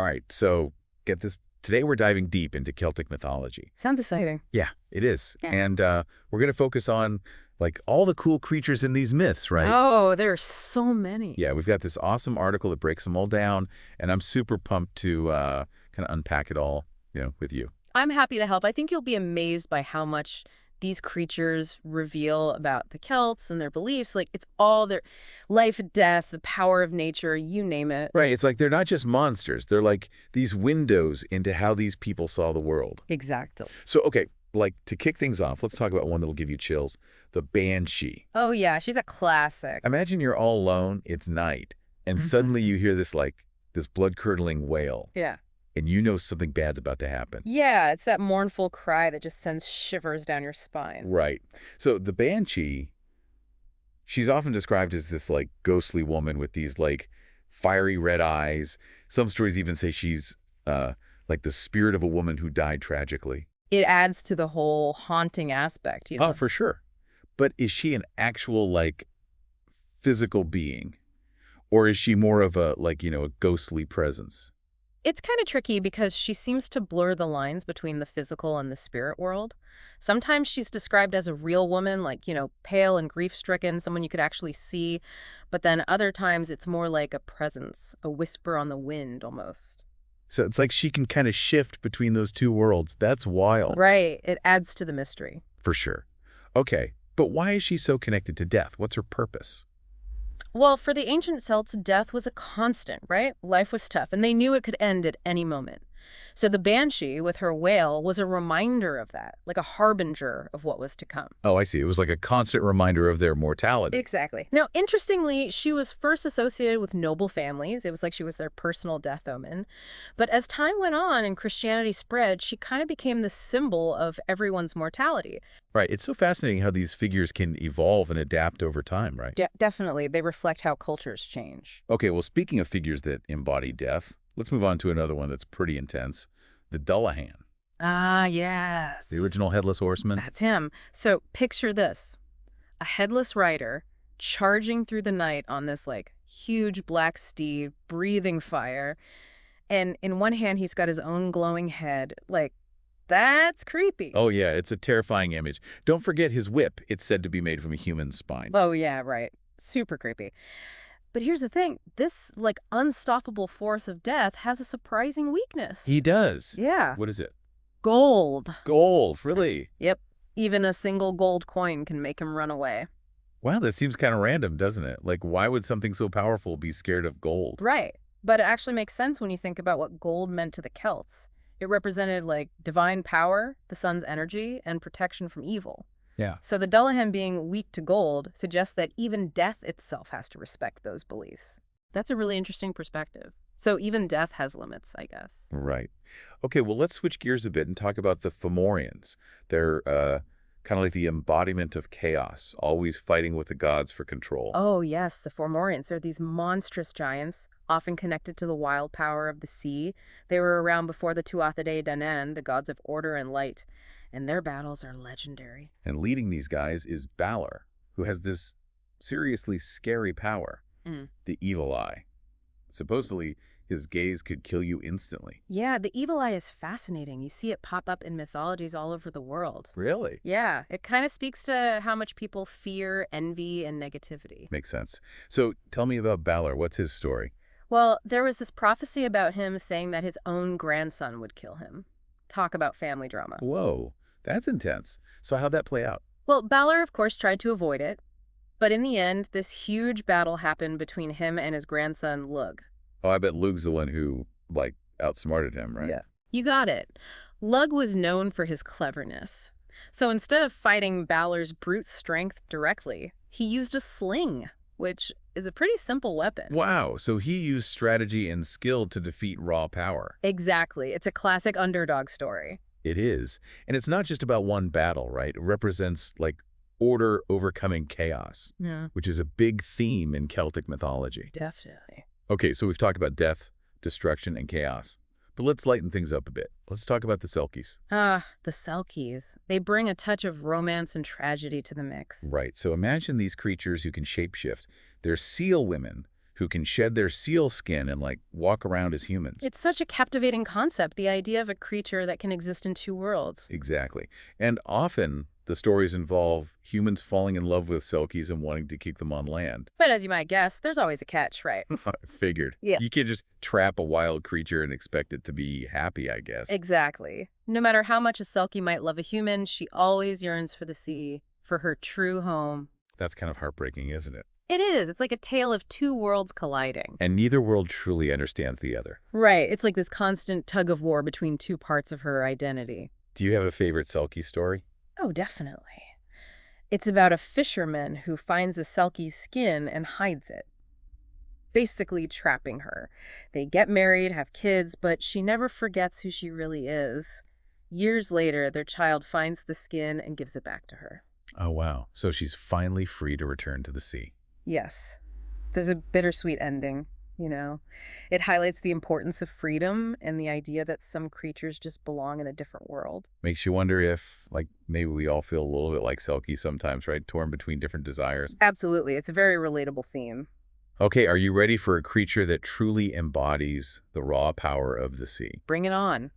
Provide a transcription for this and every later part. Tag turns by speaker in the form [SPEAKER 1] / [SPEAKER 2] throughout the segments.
[SPEAKER 1] All right, so get this. Today we're diving deep into Celtic mythology.
[SPEAKER 2] Sounds exciting.
[SPEAKER 1] Yeah, it is.
[SPEAKER 2] Yeah.
[SPEAKER 1] And we're going to focus on like all the cool creatures in these myths, right?
[SPEAKER 2] Oh, there are so many.
[SPEAKER 1] Yeah, we've got this awesome article that breaks them all down, and I'm super pumped to kind of unpack it all, with you.
[SPEAKER 2] I'm happy to help. I think you'll be amazed by how much these creatures reveal about the Celts and their beliefs. Like, it's all their life, death, the power of nature, you name it.
[SPEAKER 1] Right, it's like they're not just monsters. They're like these windows into how these people saw the world.
[SPEAKER 2] Exactly.
[SPEAKER 1] So, okay, like to kick things off, let's talk about one that will give you chills, the Banshee.
[SPEAKER 2] Oh, yeah, she's a classic.
[SPEAKER 1] Imagine you're all alone, it's night, and suddenly you hear this blood-curdling wail,
[SPEAKER 2] Yeah.
[SPEAKER 1] and you know something bad's about to happen.
[SPEAKER 2] Yeah, it's that mournful cry that just sends shivers down your spine.
[SPEAKER 1] Right. So the Banshee, she's often described as this like ghostly woman with these like fiery red eyes. Some stories even say she's like the spirit of a woman who died tragically.
[SPEAKER 2] It adds to the whole haunting aspect,
[SPEAKER 1] Oh, for sure. But is she an actual like physical being? Or is she more of a a ghostly presence?
[SPEAKER 2] It's kind of tricky because she seems to blur the lines between the physical and the spirit world. Sometimes she's described as a real woman, like, pale and grief-stricken, someone you could actually see. But then other times it's more like a presence, a whisper on the wind almost.
[SPEAKER 1] So it's like she can kind of shift between those two worlds. That's wild.
[SPEAKER 2] Right. It adds to the mystery.
[SPEAKER 1] For sure. Okay, but why is she so connected to death? What's her purpose?
[SPEAKER 2] Well, for the ancient Celts, death was a constant, right? Life was tough, and they knew it could end at any moment. So the Banshee, with her wail, was a reminder of that, like a harbinger of what was to come.
[SPEAKER 1] Oh, I see. It was like a constant reminder of their mortality.
[SPEAKER 2] Exactly. Now, interestingly, she was first associated with noble families. It was like she was their personal death omen. But as time went on and Christianity spread, she kind of became the symbol of everyone's mortality.
[SPEAKER 1] Right. It's so fascinating how these figures can evolve and adapt over time, right?
[SPEAKER 2] Definitely. They reflect how cultures change.
[SPEAKER 1] Okay, well, speaking of figures that embody death, let's move on to another one that's pretty intense, the Dullahan.
[SPEAKER 2] Ah, yes.
[SPEAKER 1] The original Headless Horseman.
[SPEAKER 2] That's him. So picture this. A headless rider charging through the night on this, huge black steed, breathing fire. And in one hand, he's got his own glowing head. That's creepy.
[SPEAKER 1] Oh, yeah, it's a terrifying image. Don't forget his whip. It's said to be made from a human spine.
[SPEAKER 2] Oh, yeah, right. Super creepy. But here's the thing. This, unstoppable force of death has a surprising weakness.
[SPEAKER 1] He does.
[SPEAKER 2] Yeah.
[SPEAKER 1] What is it?
[SPEAKER 2] Gold.
[SPEAKER 1] Gold, really?
[SPEAKER 2] Yep. Even a single gold coin can make him run away.
[SPEAKER 1] Wow, that seems kind of random, doesn't it? Like, why would something so powerful be scared of gold?
[SPEAKER 2] Right. But it actually makes sense when you think about what gold meant to the Celts. It represented, divine power, the sun's energy, and protection from evil.
[SPEAKER 1] Yeah.
[SPEAKER 2] So the Dullahan being weak to gold suggests that even death itself has to respect those beliefs. That's a really interesting perspective. So even death has limits, I guess.
[SPEAKER 1] Right. Okay, well, let's switch gears a bit and talk about the Fomorians. They're kind of like the embodiment of chaos, always fighting with the gods for control.
[SPEAKER 2] Oh, yes, the Fomorians. They're these monstrous giants, often connected to the wild power of the sea. They were around before the Tuatha De Danann, the gods of order and light, and their battles are legendary.
[SPEAKER 1] And leading these guys is Balor, who has this seriously scary power, the evil eye. Supposedly, his gaze could kill you instantly.
[SPEAKER 2] Yeah, the evil eye is fascinating. You see it pop up in mythologies all over the world.
[SPEAKER 1] Really?
[SPEAKER 2] Yeah, it kind of speaks to how much people fear, envy, and negativity.
[SPEAKER 1] Makes sense. So tell me about Balor. What's his story?
[SPEAKER 2] Well, there was this prophecy about him saying that his own grandson would kill him. Talk about family drama.
[SPEAKER 1] Whoa, that's intense. So how'd that play out?
[SPEAKER 2] Well, Balor, of course, tried to avoid it. But in the end, this huge battle happened between him and his grandson, Lug.
[SPEAKER 1] Oh, I bet Luke's the one who, outsmarted him, right?
[SPEAKER 2] Yeah. You got it. Lug was known for his cleverness. So instead of fighting Balor's brute strength directly, he used a sling, which is a pretty simple weapon.
[SPEAKER 1] Wow, so he used strategy and skill to defeat raw power.
[SPEAKER 2] Exactly. It's a classic underdog story.
[SPEAKER 1] It is. And it's not just about one battle, right? It represents, order overcoming chaos, which is a big theme in Celtic mythology.
[SPEAKER 2] Definitely.
[SPEAKER 1] Okay, so we've talked about death, destruction, and chaos. But let's lighten things up a bit. Let's talk about the Selkies.
[SPEAKER 2] Ah, the Selkies. They bring a touch of romance and tragedy to the mix.
[SPEAKER 1] Right, so imagine these creatures who can shapeshift. They're seal women who can shed their seal skin and, like, walk around as humans.
[SPEAKER 2] It's such a captivating concept, the idea of a creature that can exist in two worlds.
[SPEAKER 1] Exactly. And often, the stories involve humans falling in love with Selkies and wanting to keep them on land.
[SPEAKER 2] But as you might guess, there's always a catch, right?
[SPEAKER 1] I figured.
[SPEAKER 2] Yeah.
[SPEAKER 1] You can't just trap a wild creature and expect it to be happy, I guess.
[SPEAKER 2] Exactly. No matter how much a Selkie might love a human, she always yearns for the sea, for her true home.
[SPEAKER 1] That's kind of heartbreaking, isn't it?
[SPEAKER 2] It is. It's like a tale of two worlds colliding.
[SPEAKER 1] And neither world truly understands the other.
[SPEAKER 2] Right. It's like this constant tug of war between two parts of her identity.
[SPEAKER 1] Do you have a favorite Selkie story?
[SPEAKER 2] Oh, definitely. It's about a fisherman who finds a Selkie's skin and hides it, basically trapping her. They get married, have kids, but she never forgets who she really is. Years later, their child finds the skin and gives it back to her.
[SPEAKER 1] Oh, wow. So she's finally free to return to the sea.
[SPEAKER 2] Yes. There's a bittersweet ending, you know. It highlights the importance of freedom and the idea that some creatures just belong in a different world.
[SPEAKER 1] Makes you wonder if, like, maybe we all feel a little bit like Selkie sometimes, right? Torn between different desires.
[SPEAKER 2] Absolutely. It's a very relatable theme.
[SPEAKER 1] Okay, are you ready for a creature that truly embodies the raw power of the sea?
[SPEAKER 2] Bring it on.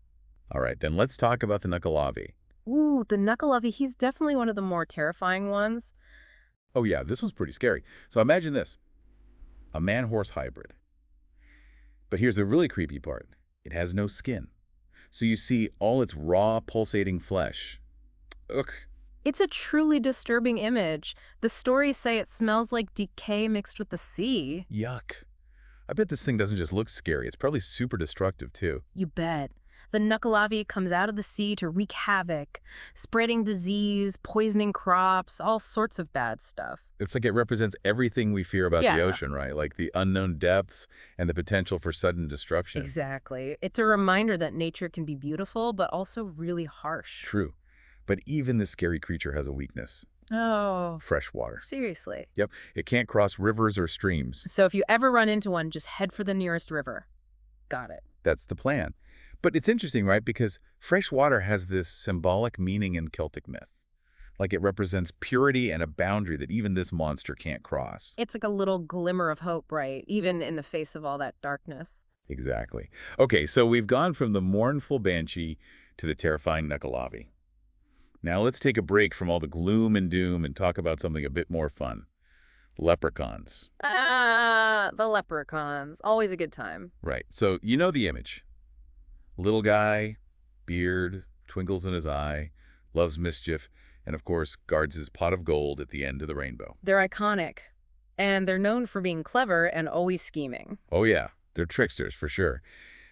[SPEAKER 1] All right, then let's talk about the Nukkalavi.
[SPEAKER 2] Ooh, the Nukkalavi, he's definitely one of the more terrifying ones.
[SPEAKER 1] Oh yeah, this one's pretty scary. So imagine this, a man-horse hybrid. But here's the really creepy part. It has no skin. So you see all its raw, pulsating flesh. Ugh.
[SPEAKER 2] It's a truly disturbing image. The stories say it smells like decay mixed with the sea.
[SPEAKER 1] Yuck. I bet this thing doesn't just look scary. It's probably super destructive, too.
[SPEAKER 2] You bet. The Nukkalavi comes out of the sea to wreak havoc, spreading disease, poisoning crops, all sorts of bad stuff.
[SPEAKER 1] It's like it represents everything we fear about
[SPEAKER 2] Yeah.
[SPEAKER 1] the ocean, right? Like the unknown depths and the potential for sudden destruction.
[SPEAKER 2] Exactly. It's a reminder that nature can be beautiful, but also really harsh.
[SPEAKER 1] True. But even this scary creature has a weakness.
[SPEAKER 2] Oh,
[SPEAKER 1] Fresh water.
[SPEAKER 2] seriously.
[SPEAKER 1] Yep, it can't cross rivers or streams.
[SPEAKER 2] So if you ever run into one, just head for the nearest river. Got it.
[SPEAKER 1] That's the plan. But it's interesting, right? Because fresh water has this symbolic meaning in Celtic myth. Like it represents purity and a boundary that even this monster can't cross.
[SPEAKER 2] It's like a little glimmer of hope, right? Even in the face of all that darkness.
[SPEAKER 1] Exactly. Okay, so we've gone from the mournful banshee to the terrifying Nukkalavi. Now let's take a break from all the gloom and doom and talk about something a bit more fun. Leprechauns.
[SPEAKER 2] Ah, the leprechauns. Always a good time.
[SPEAKER 1] Right, so you know the image. Little guy, beard, twinkles in his eye, loves mischief, and of course guards his pot of gold at the end of the rainbow.
[SPEAKER 2] They're iconic. And they're known for being clever and always scheming.
[SPEAKER 1] Oh yeah, they're tricksters for sure.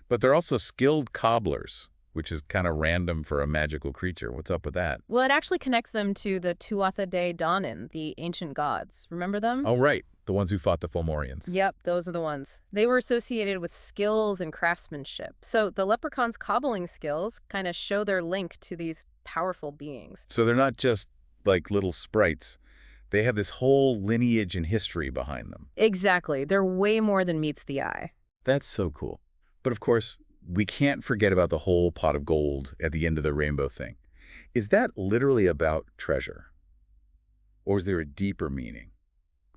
[SPEAKER 1] But they're also skilled cobblers, which is kind of random for a magical creature. What's up with that?
[SPEAKER 2] Well, it actually connects them to the Tuatha De Danann, the ancient gods. Remember them?
[SPEAKER 1] Oh right, the ones who fought the Fomorians.
[SPEAKER 2] Yep, those are the ones. They were associated with skills and craftsmanship. So the leprechauns' cobbling skills kind of show their link to these powerful beings.
[SPEAKER 1] So they're not just like little sprites. They have this whole lineage and history behind them.
[SPEAKER 2] Exactly. They're way more than meets the eye.
[SPEAKER 1] That's so cool. But of course, we can't forget about the whole pot of gold at the end of the rainbow thing. Is that literally about treasure? Or is there a deeper meaning?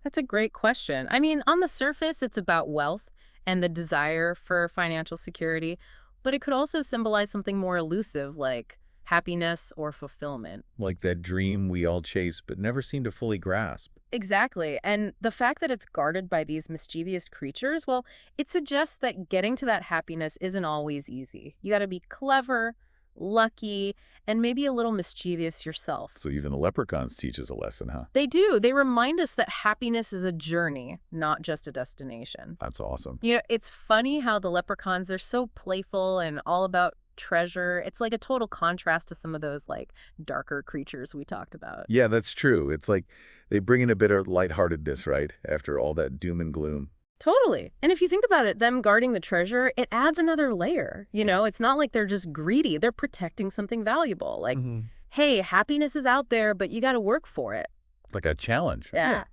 [SPEAKER 2] That's a great question. I mean, on the surface, it's about wealth and the desire for financial security, but it could also symbolize something more elusive like happiness or fulfillment.
[SPEAKER 1] Like that dream we all chase but never seem to fully grasp.
[SPEAKER 2] Exactly. And the fact that it's guarded by these mischievous creatures, well, it suggests that getting to that happiness isn't always easy. You got to be clever, lucky, and maybe a little mischievous yourself.
[SPEAKER 1] So even the leprechauns teach us a lesson, huh?
[SPEAKER 2] They do. They remind us that happiness is a journey, not just a destination.
[SPEAKER 1] That's awesome.
[SPEAKER 2] You know, it's funny how the leprechauns, they're so playful and all about treasure. It's like a total contrast to some of those like darker creatures we talked about.
[SPEAKER 1] Yeah, that's true. It's like they bring in a bit of lightheartedness, right? After all that doom and gloom.
[SPEAKER 2] Totally. And if you think about it, them guarding the treasure, it adds another layer. You know, it's not like they're just greedy. They're protecting something valuable. Like, hey, happiness is out there, but you got to work for it.
[SPEAKER 1] Like a challenge.
[SPEAKER 2] Yeah.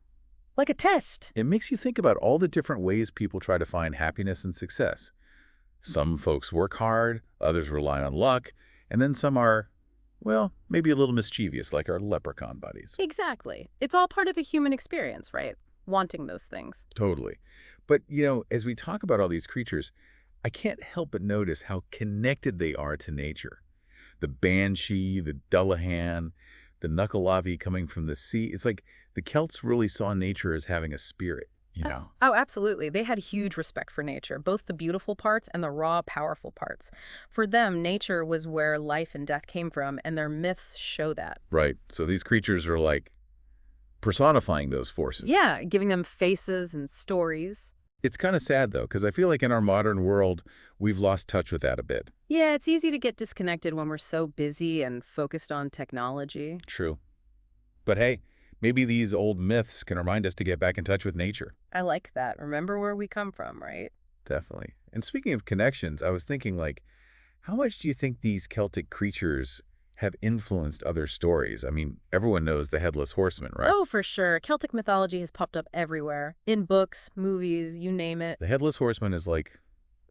[SPEAKER 2] Like a test.
[SPEAKER 1] It makes you think about all the different ways people try to find happiness and success. Some folks work hard, others rely on luck, and then some are, well, maybe a little mischievous, like our leprechaun buddies.
[SPEAKER 2] Exactly. It's all part of the human experience, right? wanting those things.
[SPEAKER 1] Totally. But, as we talk about all these creatures, I can't help but notice how connected they are to nature. The banshee, the Dullahan, the knuckleavi coming from the sea. It's like the Celts really saw nature as having a spirit.
[SPEAKER 2] Oh, absolutely. They had huge respect for nature, both the beautiful parts and the raw, powerful parts. For them, nature was where life and death came from, and their myths show that.
[SPEAKER 1] Right. So these creatures are like personifying those forces.
[SPEAKER 2] Yeah, giving them faces and stories.
[SPEAKER 1] It's kind of sad, though, because I feel like in our modern world, we've lost touch with that a bit.
[SPEAKER 2] Yeah, it's easy to get disconnected when we're so busy and focused on technology.
[SPEAKER 1] True. But hey, maybe these old myths can remind us to get back in touch with nature.
[SPEAKER 2] I like that. Remember where we come from, right?
[SPEAKER 1] Definitely. And speaking of connections, I was thinking, like, how much do you think these Celtic creatures have influenced other stories? I mean, everyone knows the Headless Horseman, right?
[SPEAKER 2] Oh, for sure. Celtic mythology has popped up everywhere. In books, movies, you name it.
[SPEAKER 1] The Headless Horseman is like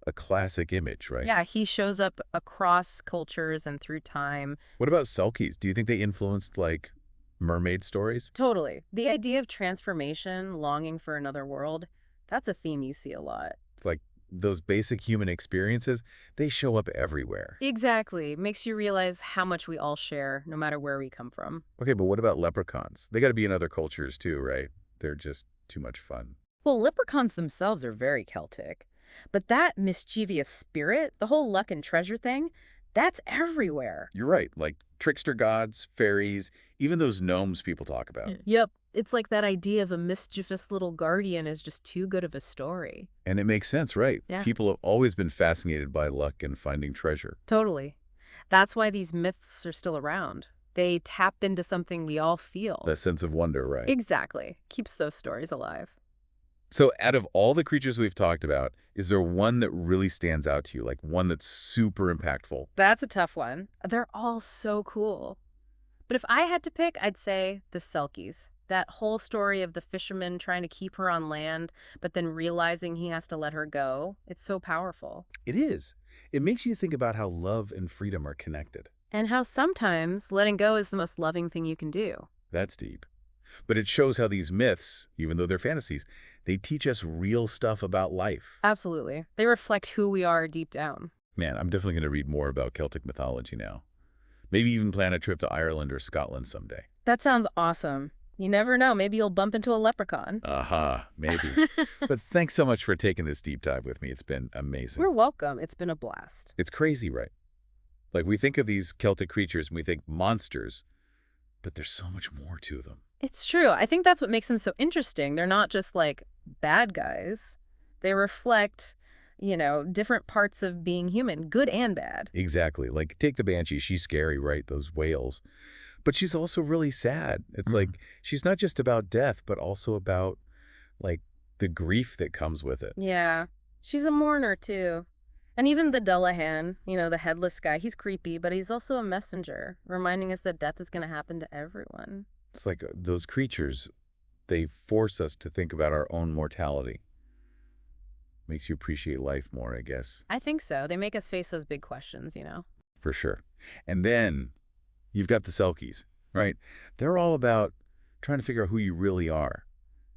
[SPEAKER 1] a classic image, right?
[SPEAKER 2] Yeah, he shows up across cultures and through time.
[SPEAKER 1] What about Selkies? Do you think they influenced, like, mermaid stories?
[SPEAKER 2] Totally. The idea of transformation, longing for another world, that's a theme you see a lot.
[SPEAKER 1] Like, those basic human experiences, they show up everywhere.
[SPEAKER 2] Exactly. Makes you realize how much we all share, no matter where we come from.
[SPEAKER 1] Okay, but what about leprechauns? They got to be in other cultures too, right? They're just too much fun.
[SPEAKER 2] Well, leprechauns themselves are very Celtic. But that mischievous spirit, the whole luck and treasure thing, that's everywhere.
[SPEAKER 1] You're right, like trickster gods, fairies, even those gnomes people talk about.
[SPEAKER 2] Yep. It's like that idea of a mischievous little guardian is just too good of a story.
[SPEAKER 1] And it makes sense, right?
[SPEAKER 2] Yeah.
[SPEAKER 1] People have always been fascinated by luck and finding treasure.
[SPEAKER 2] Totally. That's why these myths are still around. They tap into something we all feel.
[SPEAKER 1] That sense of wonder, right?
[SPEAKER 2] Exactly. Keeps those stories alive.
[SPEAKER 1] So out of all the creatures we've talked about, is there one that really stands out to you, like one that's super impactful?
[SPEAKER 2] That's a tough one. They're all so cool. But if I had to pick, I'd say the Selkies. That whole story of the fisherman trying to keep her on land, but then realizing he has to let her go, it's so powerful.
[SPEAKER 1] It is. It makes you think about how love and freedom are connected.
[SPEAKER 2] And how sometimes letting go is the most loving thing you can do.
[SPEAKER 1] That's deep. But it shows how these myths, even though they're fantasies, they teach us real stuff about life.
[SPEAKER 2] Absolutely. They reflect who we are deep down.
[SPEAKER 1] Man, I'm definitely going to read more about Celtic mythology now. Maybe even plan a trip to Ireland or Scotland someday.
[SPEAKER 2] That sounds awesome. You never know. Maybe you'll bump into a leprechaun.
[SPEAKER 1] Aha, maybe. But thanks so much for taking this deep dive with me. It's been amazing.
[SPEAKER 2] We're welcome. It's been a blast.
[SPEAKER 1] It's crazy, right? Like, we think of these Celtic creatures and we think monsters, but there's so much more to them.
[SPEAKER 2] It's true. I think that's what makes them so interesting. They're not just like bad guys. They reflect, different parts of being human, good and bad.
[SPEAKER 1] Exactly. Like, take the Banshee. She's scary, right? Those whales. But she's also really sad. It's like, she's not just about death, but also about, like, the grief that comes with it.
[SPEAKER 2] Yeah. She's a mourner, too. And even the Dullahan, the headless guy, he's creepy, but he's also a messenger, reminding us that death is going to happen to everyone.
[SPEAKER 1] It's like those creatures, they force us to think about our own mortality. Makes you appreciate life more, I guess.
[SPEAKER 2] I think so. They make us face those big questions.
[SPEAKER 1] For sure. And then you've got the Selkies, right? They're all about trying to figure out who you really are.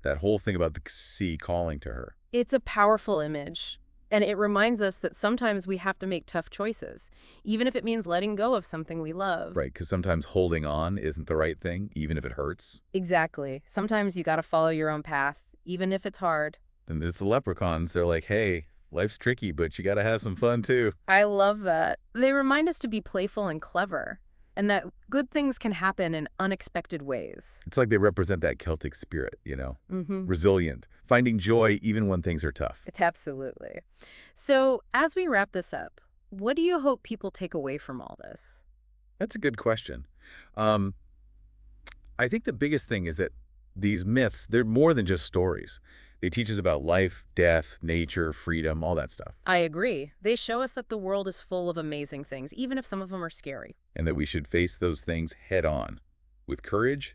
[SPEAKER 1] That whole thing about the sea calling to her.
[SPEAKER 2] It's a powerful image. And it reminds us that sometimes we have to make tough choices, even if it means letting go of something we love.
[SPEAKER 1] Right, because sometimes holding on isn't the right thing, even if it hurts.
[SPEAKER 2] Exactly. Sometimes you got to follow your own path, even if it's hard.
[SPEAKER 1] Then there's the leprechauns. They're like, hey, life's tricky, but you got to have some fun too.
[SPEAKER 2] I love that. They remind us to be playful and clever, and that good things can happen in unexpected ways.
[SPEAKER 1] It's like they represent that Celtic spirit, resilient, finding joy even when things are tough.
[SPEAKER 2] Absolutely. So as we wrap this up, what do you hope people take away from all this?
[SPEAKER 1] That's a good question. I think the biggest thing is that these myths, they're more than just stories. They teach us about life, death, nature, freedom, all that stuff.
[SPEAKER 2] I agree. They show us that the world is full of amazing things, even if some of them are scary.
[SPEAKER 1] And that we should face those things head on, with courage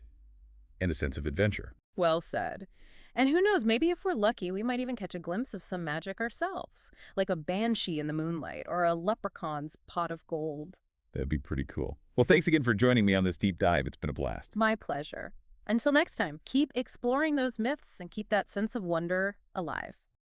[SPEAKER 1] and a sense of adventure.
[SPEAKER 2] Well said. And who knows, maybe if we're lucky, we might even catch a glimpse of some magic ourselves, like a banshee in the moonlight or a leprechaun's pot of gold.
[SPEAKER 1] That'd be pretty cool. Well, thanks again for joining me on this deep dive. It's been a blast.
[SPEAKER 2] My pleasure. Until next time, keep exploring those myths and keep that sense of wonder alive.